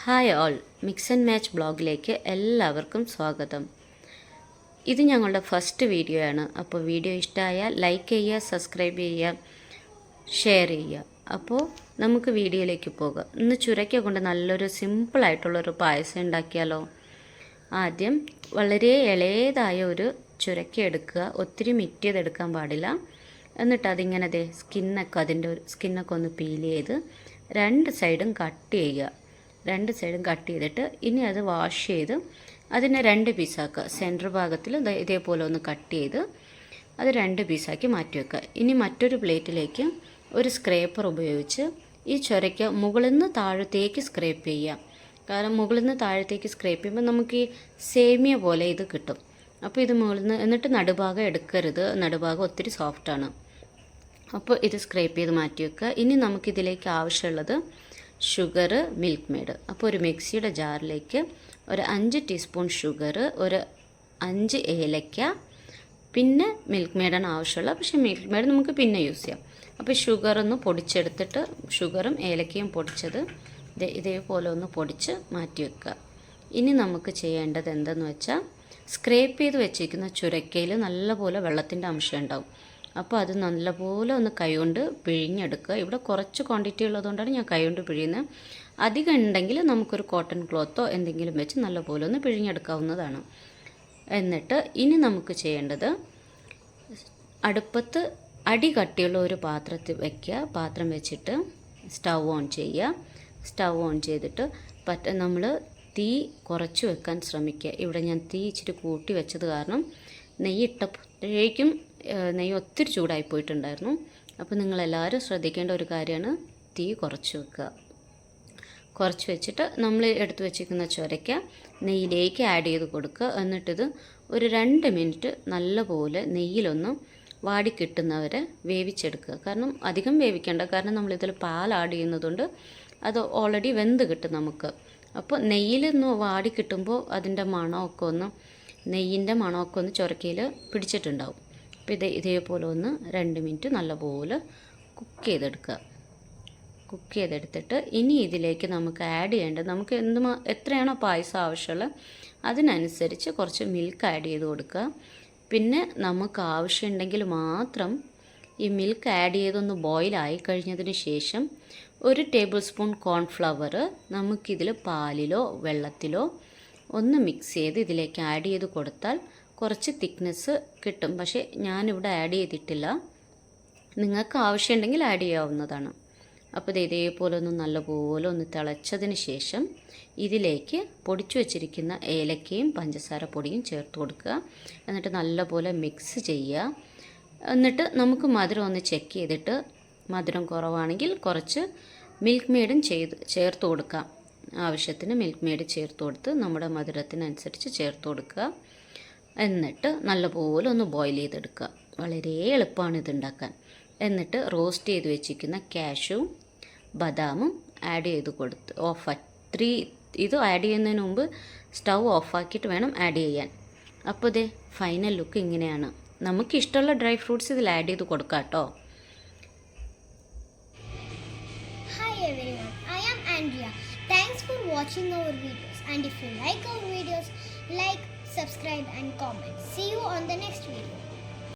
Hi all, mix and match ബ്ലോഗിലേക്ക് എല്ലാവർക്കും സ്വാഗതം. ഇത് ഞങ്ങളുടെ ഫസ്റ്റ് വീഡിയോ ആണ്. അപ്പോൾ വീഡിയോ ഇഷ്ടമായാൽ ലൈക്ക് ചെയ്യുക, സബ്സ്ക്രൈബ് ചെയ്യുക, ഷെയർ ചെയ്യുക. അപ്പോൾ നമുക്ക് വീഡിയോയിലേക്ക് പോകാം. ഇന്ന് ചുരക്ക കൊണ്ട് നല്ലൊരു സിമ്പിളായിട്ടുള്ളൊരു പായസം ഉണ്ടാക്കിയാലോ. ആദ്യം വളരെ ഇളയതായ ഒരു ചുരക്ക എടുക്കുക. ഒത്തിരി മിറ്റ് ചെയ്തെടുക്കാൻ പാടില്ല. എന്നിട്ട് അതിങ്ങനെ അതിൻ്റെ സ്കിന്നൊക്കെ ഒന്ന് പീൽ ചെയ്ത് രണ്ട് സൈഡും കട്ട് ചെയ്യുക. രണ്ട് സൈഡും കട്ട് ചെയ്തിട്ട് ഇനി അത് വാഷ് ചെയ്ത് അതിനെ രണ്ട് പീസാക്കുക. സെൻറ്റർ ഭാഗത്തിൽ ഇതേപോലെ ഒന്ന് കട്ട് ചെയ്ത് അത് രണ്ട് പീസാക്കി മാറ്റി വെക്കുക. ഇനി മറ്റൊരു പ്ലേറ്റിലേക്ക് ഒരു സ്ക്രേപ്പർ ഉപയോഗിച്ച് ഈ ചുരയ്ക്ക് മുകളിൽ നിന്ന് താഴത്തേക്ക് സ്ക്രേപ്പ് ചെയ്യുക. കാരണം മുകളിൽ നിന്ന് താഴത്തേക്ക് സ്ക്രേപ്പ് ചെയ്യുമ്പോൾ നമുക്ക് ഈ സേമിയ പോലെ ഇത് കിട്ടും. അപ്പോൾ ഇത് മുകളിൽ നിന്ന് എന്നിട്ട് നടുഭാഗം എടുക്കരുത്, നടുഭാഗം ഒത്തിരി സോഫ്റ്റാണ്. അപ്പോൾ ഇത് സ്ക്രേപ്പ് ചെയ്ത് മാറ്റി വെക്കുക. ഇനി നമുക്കിതിലേക്ക് ആവശ്യമുള്ളത് ഷുഗർ, മിൽക്ക് മെയ്ഡ്. അപ്പോൾ ഒരു മിക്സിയുടെ ജാറിലേക്ക് ഒരു 5 ടീസ്പൂൺ ഷുഗർ, ഒരു 5 ഏലക്ക, പിന്നെ മിൽക്ക് മെയ്ഡാണ് ആവശ്യമുള്ളത്. പക്ഷേ മിൽക്ക് മെയ്ഡ് നമുക്ക് പിന്നെ യൂസ് ചെയ്യാം. അപ്പോൾ ഷുഗറൊന്ന് പൊടിച്ചെടുത്തിട്ട് ഷുഗറും ഏലക്കയും പൊടിച്ചത് ഇതേപോലെ ഒന്ന് പൊടിച്ച് മാറ്റി വെക്കുക. ഇനി നമുക്ക് ചെയ്യേണ്ടത് എന്തെന്ന് വെച്ചാൽ സ്ക്രേപ്പ് ചെയ്ത് വെച്ചിരിക്കുന്ന ചുരക്കയിൽ നല്ലപോലെ വെള്ളത്തിൻ്റെ അംശം ഉണ്ടാവും. അപ്പോൾ അത് നല്ലപോലെ ഒന്ന് കൈകൊണ്ട് പിഴിഞ്ഞെടുക്കുക. ഇവിടെ കുറച്ച് ക്വാണ്ടിറ്റി ഉള്ളതുകൊണ്ടാണ് ഞാൻ കൈകൊണ്ട് പിഴിയുന്നത്. അധികം ഉണ്ടെങ്കിൽ നമുക്കൊരു കോട്ടൺ ക്ലോത്തോ എന്തെങ്കിലും വെച്ച് നല്ലപോലെ ഒന്ന് പിഴിഞ്ഞെടുക്കാവുന്നതാണ്. എന്നിട്ട് ഇനി നമുക്ക് ചെയ്യേണ്ടത് അടുപ്പത്ത് അടി കട്ടിയുള്ള ഒരു പാത്രത്തിൽ വയ്ക്കുക. പാത്രം വെച്ചിട്ട് സ്റ്റൗ ഓൺ ചെയ്യുക. സ്റ്റൗ ഓൺ ചെയ്തിട്ട് നമ്മൾ തീ കുറച്ച് വെക്കാൻ ശ്രമിക്കുക. ഇവിടെ ഞാൻ തീ ഇച്ചിരി കൂട്ടി വെച്ചത് കാരണം നെയ്യ് ഇട്ടപ്പോഴേക്കും നെയ്യ് ഒത്തിരി ചൂടായി പോയിട്ടുണ്ടായിരുന്നു. അപ്പോൾ നിങ്ങളെല്ലാവരും ശ്രദ്ധിക്കേണ്ട ഒരു കാര്യമാണ് തീ കുറച്ച് വെക്കുക. കുറച്ച് വെച്ചിട്ട് നമ്മൾ എടുത്ത് വെച്ചിരിക്കുന്ന ചുരയ്ക്ക നെയ്യിലേക്ക് ആഡ് ചെയ്ത് കൊടുക്കുക. എന്നിട്ടിത് ഒരു 2 മിനിറ്റ് നല്ലപോലെ നെയ്യിലൊന്ന് വാടി കിട്ടുന്നവരെ വേവിച്ചെടുക്കുക. കാരണം അധികം വേവിക്കേണ്ട, കാരണം നമ്മളിതിൽ പാൽ ആഡ് ചെയ്യുന്നതുകൊണ്ട് അത് ഓൾറെഡി വെന്ത് കിട്ടും നമുക്ക്. അപ്പോൾ നെയ്യിലൊന്ന് വാടി കിട്ടുമ്പോൾ അതിൻ്റെ നെയ്യിൻ്റെ മണമൊക്കെ ഒന്ന് ചുരക്കയിൽ പിടിച്ചിട്ടുണ്ടാവും. അപ്പോൾ ഇതേപോലെ ഒന്ന് 2 മിനിറ്റ് നല്ലപോലെ കുക്ക് ചെയ്തെടുക്കുക. കുക്ക് ചെയ്തെടുത്തിട്ട് ഇനി ഇതിലേക്ക് നമുക്ക് ആഡ് ചെയ്യേണ്ടത്, നമുക്ക് എത്രയാണോ പായസം ആവശ്യമുള്ളത് അതിനനുസരിച്ച് കുറച്ച് മിൽക്ക് ആഡ് ചെയ്ത് കൊടുക്കുക. പിന്നെ നമുക്ക് ആവശ്യമുണ്ടെങ്കിൽ മാത്രം ഈ മിൽക്ക് ആഡ് ചെയ്തൊന്ന് ബോയിലായി കഴിഞ്ഞതിന് ശേഷം 1 ടേബിൾ സ്പൂൺ കോൺഫ്ലവർ നമുക്കിതിൽ പാലിലോ വെള്ളത്തിലോ ഒന്ന് മിക്സ് ചെയ്ത് ഇതിലേക്ക് ആഡ് ചെയ്ത് കൊടുത്താൽ കുറച്ച് തിക്നെസ് കിട്ടും. പക്ഷേ ഞാനിവിടെ ആഡ് ചെയ്തിട്ടില്ല, നിങ്ങൾക്ക് ആവശ്യമുണ്ടെങ്കിൽ ആഡ് ചെയ്യാവുന്നതാണ്. അപ്പോൾ ഇതേപോലെ ഒന്ന് നല്ലപോലെ ഒന്ന് തിളച്ചതിന് ശേഷം ഇതിലേക്ക് പൊടിച്ചു വച്ചിരിക്കുന്ന ഏലക്കയും പഞ്ചസാര പൊടിയും ചേർത്ത് കൊടുക്കുക. എന്നിട്ട് നല്ലപോലെ മിക്സ് ചെയ്യുക. എന്നിട്ട് നമുക്ക് മധുരം ഒന്ന് ചെക്ക് ചെയ്തിട്ട് മധുരം കുറവാണെങ്കിൽ കുറച്ച് മിൽക്ക് മെയ്ഡും ചേർത്ത് കൊടുക്കാം. ആവശ്യത്തിന് മിൽക്ക് മെയ്ഡ് ചേർത്ത് കൊടുത്ത് നമ്മുടെ മധുരത്തിനനുസരിച്ച് ചേർത്ത് കൊടുക്കുക. എന്നിട്ട് നല്ലപോലെ ഒന്ന് ബോയിൽ ചെയ്തെടുക്കുക. വളരെ എളുപ്പമാണ് ഇതുണ്ടാക്കാൻ. എന്നിട്ട് റോസ്റ്റ് ചെയ്ത് വെച്ചിരിക്കുന്ന കാഷ്യൂവും ബദാമും ആഡ് ചെയ്ത് കൊടുത്ത് ഇത് ആഡ് ചെയ്യുന്നതിന് മുമ്പ് സ്റ്റൗ ഓഫാക്കിയിട്ട് വേണം ആഡ് ചെയ്യാൻ. അപ്പോൾ ഫൈനൽ ലുക്ക് ഇങ്ങനെയാണ്. നമുക്ക് ഇഷ്ടമുള്ള ഡ്രൈ ഫ്രൂട്ട്സ് ഇതിൽ ആഡ് ചെയ്ത് കൊടുക്കാം കേട്ടോ. Hi everyone, I am Andrea. Thanks for watching our videos, and if you like our videos, like, subscribe and comment. See you on the next video.